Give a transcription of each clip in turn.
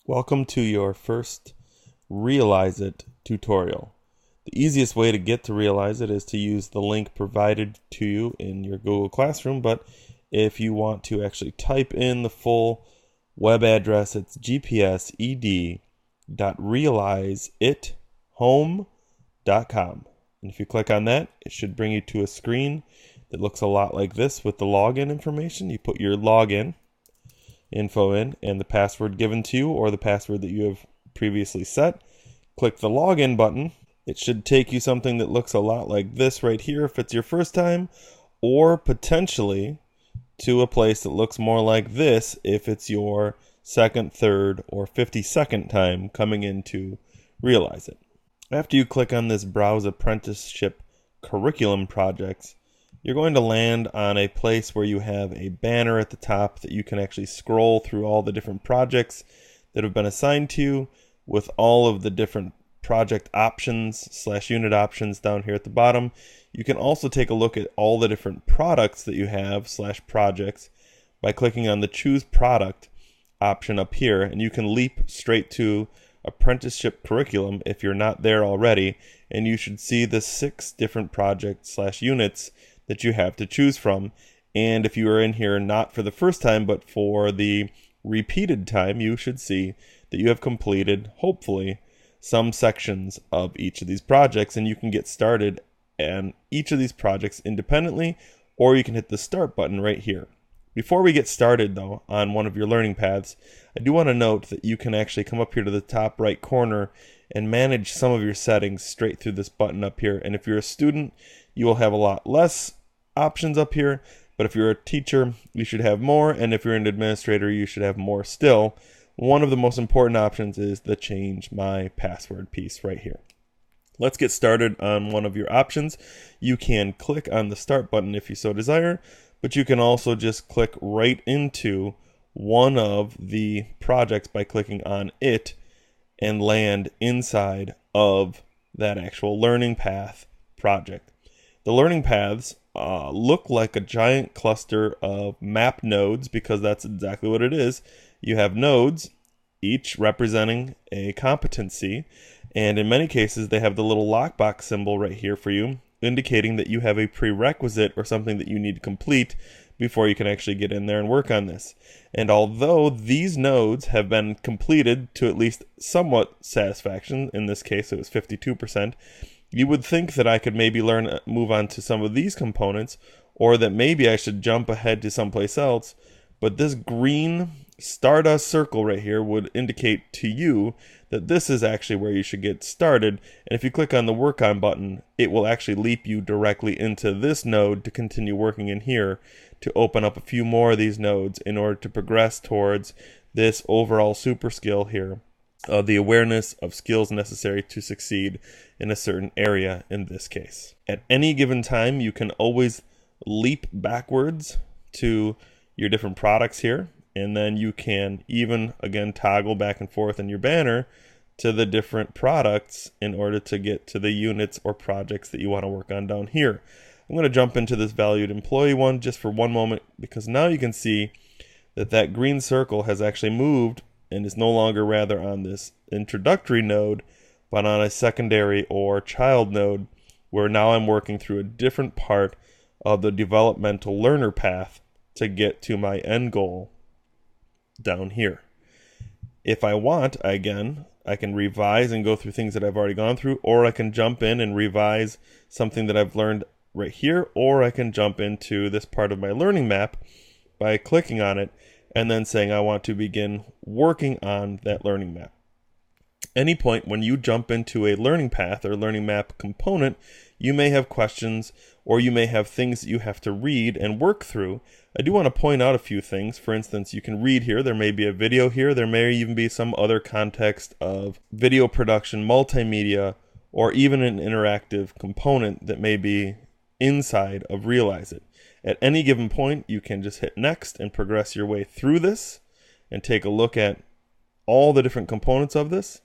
Welcome to your first RealizeIT tutorial. The easiest way to get to RealizeIT is to use the link provided to you in your Google Classroom, but if you want to actually type in the full web address, it's gpsed.realizeit.home.com. And if you click on that, it should bring you to a screen that looks a lot like this with the login information. You put your login info in and the password given to you or the password that you have previously set. Click the login button. It should take you something that looks a lot like this right here if it's your first time, or potentially to a place that looks more like this if it's your second, third, or 52nd time coming into RealizeIT. After you click on this Browse Apprenticeship Curriculum Projects, you're going to land on a place where you have a banner at the top that you can actually scroll through all the different projects that have been assigned to you with all of the different project options / unit options down here at the bottom. You can also take a look at all the different products that you have / projects by clicking on the Choose Product option up here, and you can leap straight to Apprenticeship Curriculum if you're not there already, and you should see the 6 different projects / units that you have to choose from. And if you are in here not for the first time but for the repeated time, you should see that you have completed, hopefully, some sections of each of these projects, and you can get started on each of these projects independently, or you can hit the start button right here. Before we get started though on one of your learning paths, I do want to note that you can actually come up here to the top right corner and manage some of your settings straight through this button up here. And if you're a student, you will have a lot less options up here, but if you're a teacher, you should have more, and if you're an administrator, you should have more still. One of the most important options is the change my password piece right here. Let's get started on one of your options. You can click on the start button if you so desire, but you can also just click right into one of the projects by clicking on it and land inside of that actual learning path project. The learning paths look like a giant cluster of map nodes because that's exactly what it is. You have nodes, each representing a competency, and in many cases they have the little lockbox symbol right here for you, indicating that you have a prerequisite or something that you need to complete before you can actually get in there and work on this. And although these nodes have been completed to at least somewhat satisfaction, in this case it was 52%, you would think that I could maybe move on to some of these components, or that maybe I should jump ahead to someplace else, but this green stardust circle right here would indicate to you that this is actually where you should get started. And if you click on the work on button, it will actually leap you directly into this node to continue working in here to open up a few more of these nodes in order to progress towards this overall super skill here, the awareness of skills necessary to succeed in a certain area in this case. At any given time, you can always leap backwards to your different products here, and then you can even again toggle back and forth in your banner to the different products in order to get to the units or projects that you want to work on down here. I'm going to jump into this valued employee one just for one moment, because now you can see that that green circle has actually moved and is no longer rather on this introductory node, but on a secondary or child node, where now I'm working through a different part of the developmental learner path to get to my end goal down here. If I want, again, I can revise and go through things that I've already gone through, or I can jump in and revise something that I've learned right here, or I can jump into this part of my learning map by clicking on it and then saying I want to begin working on that learning map. Any point when you jump into a learning path or learning map component, you may have questions, or you may have things that you have to read and work through. I do want to point out a few things. For instance, you can read here, there may be a video here, there may even be some other context of video production, multimedia, or even an interactive component that may be inside of RealizeIT. At any given point, you can just hit next and progress your way through this and take a look at all the different components of this.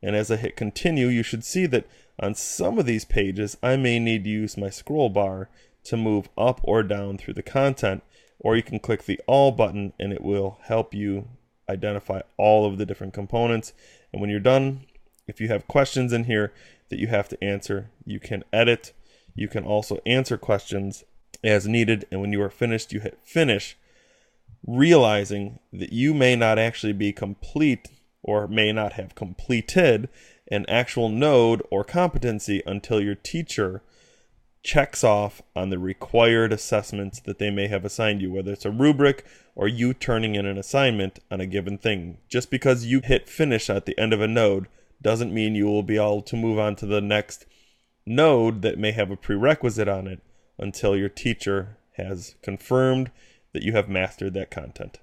And as I hit continue, you should see that on some of these pages, I may need to use my scroll bar to move up or down through the content, or you can click the all button and it will help you identify all of the different components. And when you're done, if you have questions in here that you have to answer, you can edit. You can also answer questions as needed. And when you are finished, you hit finish, realizing that you may not actually be complete or may not have completed an actual node or competency until your teacher checks off on the required assessments that they may have assigned you, whether it's a rubric or you turning in an assignment on a given thing. Just because you hit finish at the end of a node doesn't mean you will be able to move on to the next node that may have a prerequisite on it until your teacher has confirmed that you have mastered that content.